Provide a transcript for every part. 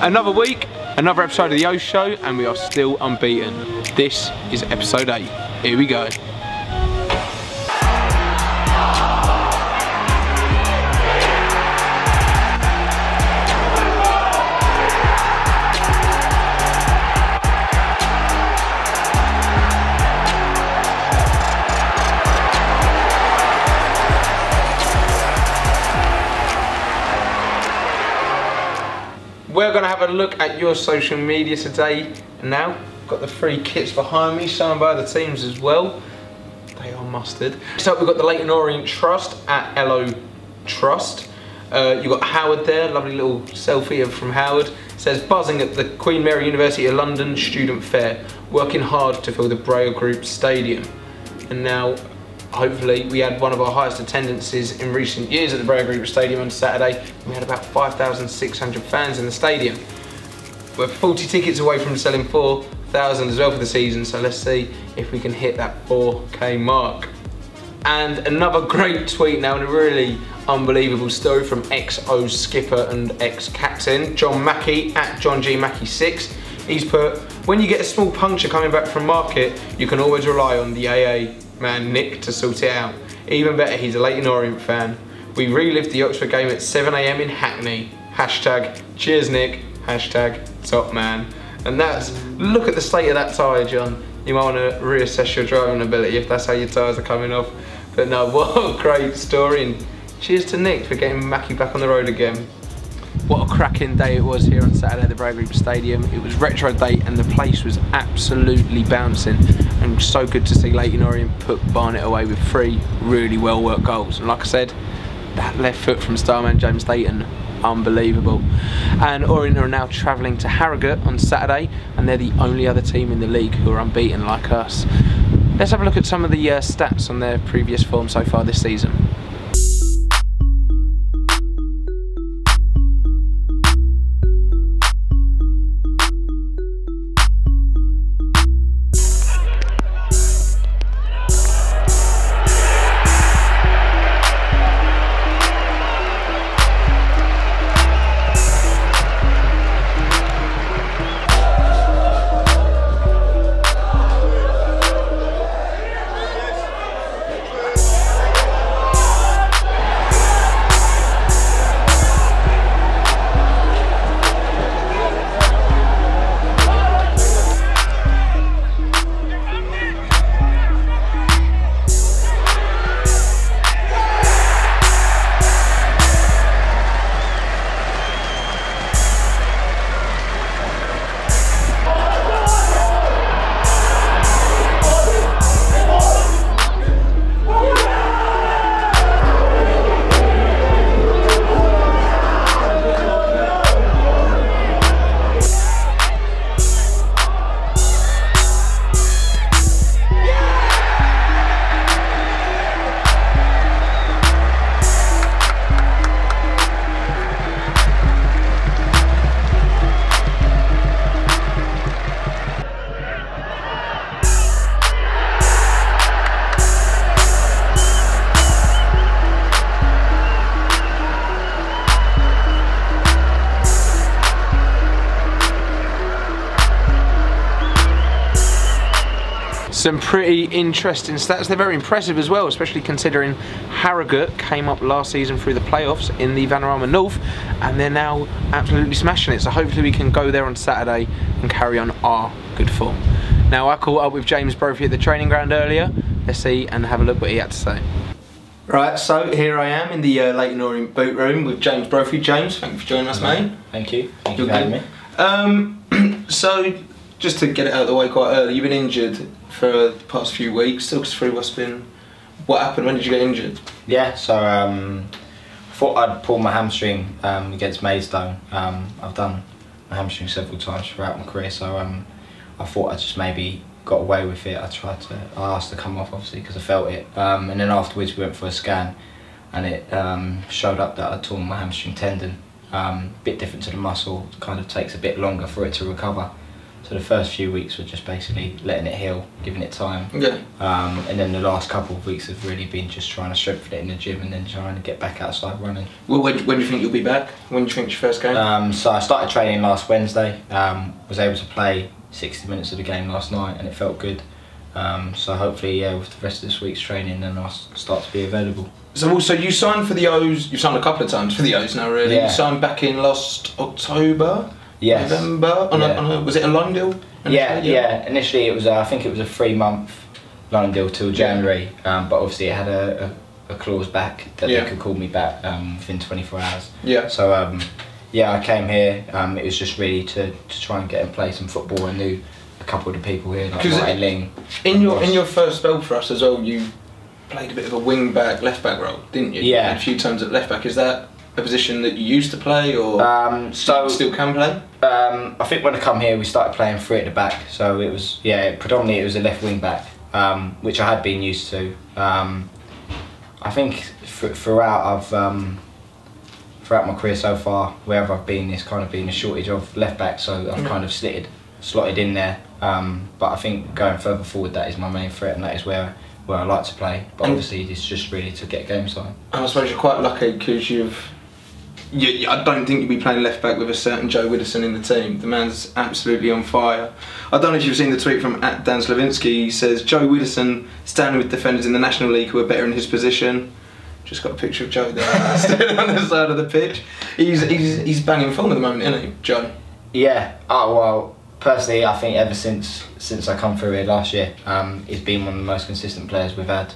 Another week, another episode of the O Show, and we are still unbeaten. This is episode 8. Here we go. We're going to have a look at your social media today, and now got the 3 kits behind me, signed by other teams as well. They are mustard. So we've got the Leyton Orient Trust at LO Trust. You've got Howard there, lovely little selfie from Howard. It says, buzzing at the Queen Mary University of London Student Fair, working hard to fill the Braille Group Stadium. And now, hopefully, we had one of our highest attendances in recent years at the Brophy Group Stadium on Saturday. We had about 5,600 fans in the stadium. We're 40 tickets away from selling 4,000 as well for the season, so let's see if we can hit that 4K mark. And another great tweet now, and a really unbelievable story from XO skipper and ex-captain, John Mackey, at John G Mackey 6. He's put, when you get a small puncture coming back from market, you can always rely on the AA man Nick to sort it out. Even better, he's a Leyton Orient fan. We relived the Oxford game at 7 AM in Hackney. Hashtag cheers Nick, hashtag top man. And that's, look at the state of that tyre, John. You might want to reassess your driving ability if that's how your tyres are coming off. But no, what a great story, and cheers to Nick for getting Mackie back on the road again. What a cracking day it was here on Saturday at the Brophy Group Stadium. It was retro day and the place was absolutely bouncing, and so good to see Leyton Orient put Barnet away with 3 really well worked goals. And like I said, that left foot from starman James Dayton, unbelievable. And Orient are now travelling to Harrogate on Saturday, and they're the only other team in the league who are unbeaten like us. Let's have a look at some of the stats on their previous form so far this season. Some pretty interesting stats. They're very impressive as well, especially considering Harrogate came up last season through the playoffs in the Vanarama North, and they're now absolutely smashing it. So hopefully we can go there on Saturday and carry on our good form. Now, I caught up with James Brophy at the training ground earlier. Let's see and have a look what he had to say. Right, so here I am in the Leyton Orient boot room with James Brophy. James, thank you for joining us, mate. Thank you. Thank you for having me. So, just to get it out of the way quite early, you've been injured for the past few weeks. Talk us through what happened. When did you get injured? Yeah, so I thought I'd pull my hamstring against Maidstone. I've done my hamstring several times throughout my career, so I thought I just maybe got away with it. I asked to come off, obviously, because I felt it. And then afterwards we went for a scan, and it showed up that I'd torn my hamstring tendon. Bit different to the muscle, kind of takes a bit longer for it to recover. So the first few weeks were just basically letting it heal, giving it time. Yeah. And then the last couple of weeks have really been just trying to strengthen it in the gym and then trying to get back outside running. Well, when do you think you'll be back? When do you think your first game? So I started training last Wednesday. Was able to play 60 minutes of the game last night and it felt good. So hopefully, yeah, with the rest of this week's training, then I'll start to be available. So also, you signed for the O's. You've signed a couple of times for the O's now, really. Yeah. You signed back in last October. Yes. November. Was it a loan deal? Yeah. Initially, it was. I think it was a 3-month loan deal till January. But obviously, it had a clause back that they could call me back within 24 hours. Yeah. So yeah, I came here. It was just really to try and get and play some football. I knew a couple of the people here, like Martin Ling. In your first spell for us as well, you played a bit of a wing back, left back role, didn't you? Yeah. A few times at left back. Is that a position that you used to play, or so still can play? I think when I come here, we started playing 3 at the back. So it was predominantly it was a left wing back, which I had been used to. I think throughout my career so far, wherever I've been, there's kind of been a shortage of left back, so I've kind of slotted in there. But I think going further forward, that is my main threat, and that is where I like to play. But obviously, it's just really to get game time. And I suppose you're quite lucky because I don't think you'd be playing left back with a certain Joe Widdowson in the team. The man's absolutely on fire. I don't know if you've seen the tweet from @Dan Slavinsky. He says Joe Widdowson standing with defenders in the National League who are better in his position. Just got a picture of Joe there standing on the side of the pitch. He's banging form at the moment, isn't he, Joe? Yeah. Oh well. Personally, I think ever since I come through here last year, he's been one of the most consistent players we've had.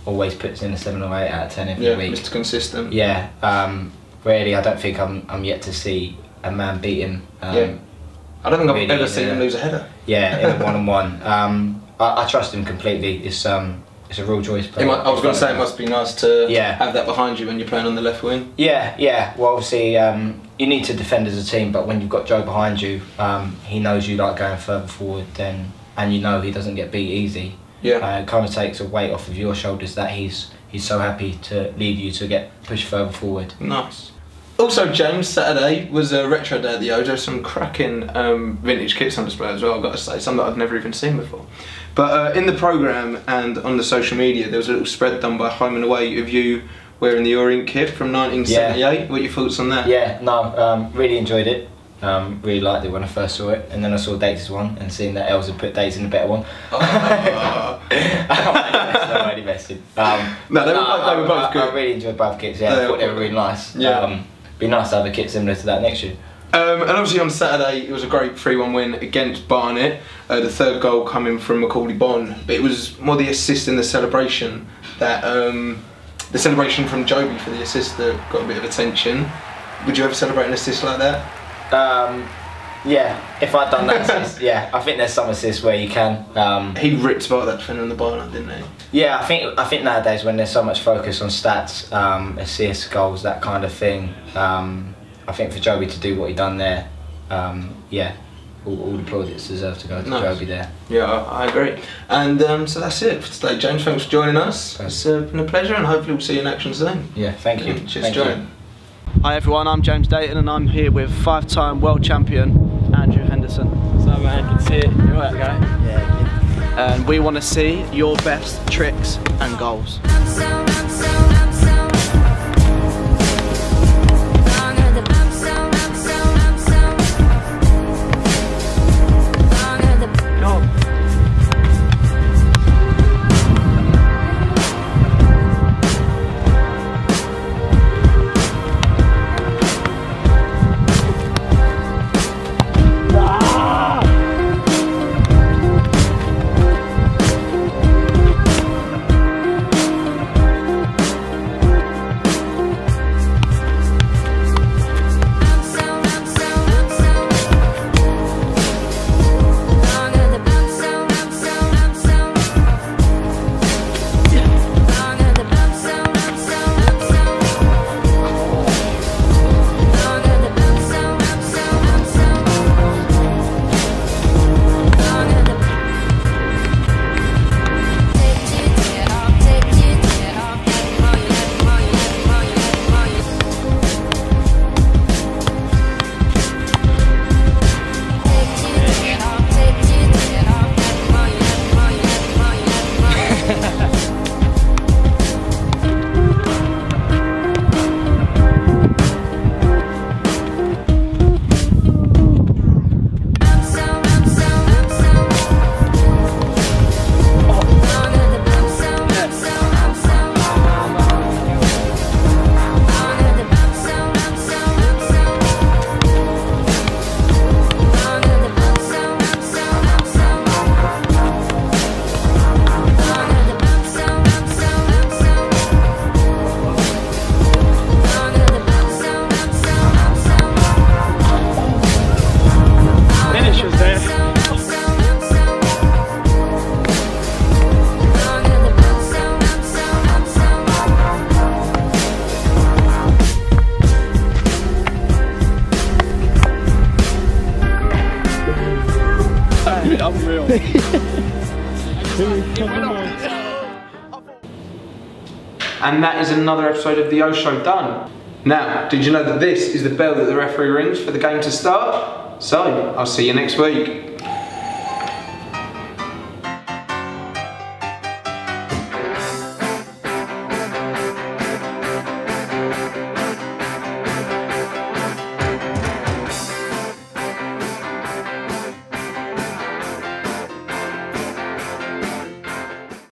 Always puts in a 7 or 8 out of 10 every week. Mr. Consistent. Yeah. Really, I don't think I'm yet to see a man beat him. I don't think I've ever seen him lose a header. Yeah, in a one-on-one. I trust him completely. It's a real joy to play. I was going to say it must be nice to have that behind you when you're playing on the left wing. Yeah. Well, obviously, you need to defend as a team, but when you've got Joe behind you, he knows you like going further forward, and you know he doesn't get beat easy. Yeah. It kind of takes a weight off of your shoulders that he's so happy to leave you to get pushed further forward. Nice. Also, James, Saturday was a retro day at the O. There's some cracking vintage kits on display as well, I've got to say, some that I've never even seen before. But in the programme and on the social media, there was a little spread done by Home and Away of you wearing the Orient kit from 1978. Yeah. What are your thoughts on that? Yeah, no, really enjoyed it. Really liked it when I first saw it, and then I saw Dates' one, and seeing that Els had put Dates in a better one. I'm only messing. No, they were both good. I really enjoyed both kits, I thought they were really nice. Yeah. Be nice to have a kit similar to that next year. And obviously on Saturday, it was a great 3-1 win against Barnet. The third goal coming from Macaulay Bonne, but it was more the assist in the celebration that the celebration from Joby for the assist that got a bit of attention. Would you ever celebrate an assist like that? Yeah, if I'd done that assist, yeah. I think there's some assists where you can. He ripped apart that defender on the bar, didn't he? Yeah, I think nowadays when there's so much focus on stats, assists, goals, that kind of thing, I think for Joby to do what he done there, yeah, all the plaudits deserve to go to Joby there. Yeah, I agree. And so that's it for today, James. Thanks for joining us. It's been a pleasure, and hopefully we'll see you in action soon. Yeah, thank you. Cheers, join. Hi everyone, I'm James Dayton and I'm here with 5-time world champion Andrew Henderson. What's up, man? Good to see you. You alright, guy? Yeah, good. And we want to see your best tricks and goals. real. And that is another episode of the O Show done. Now, did you know that this is the bell that the referee rings for the game to start? So, I'll see you next week.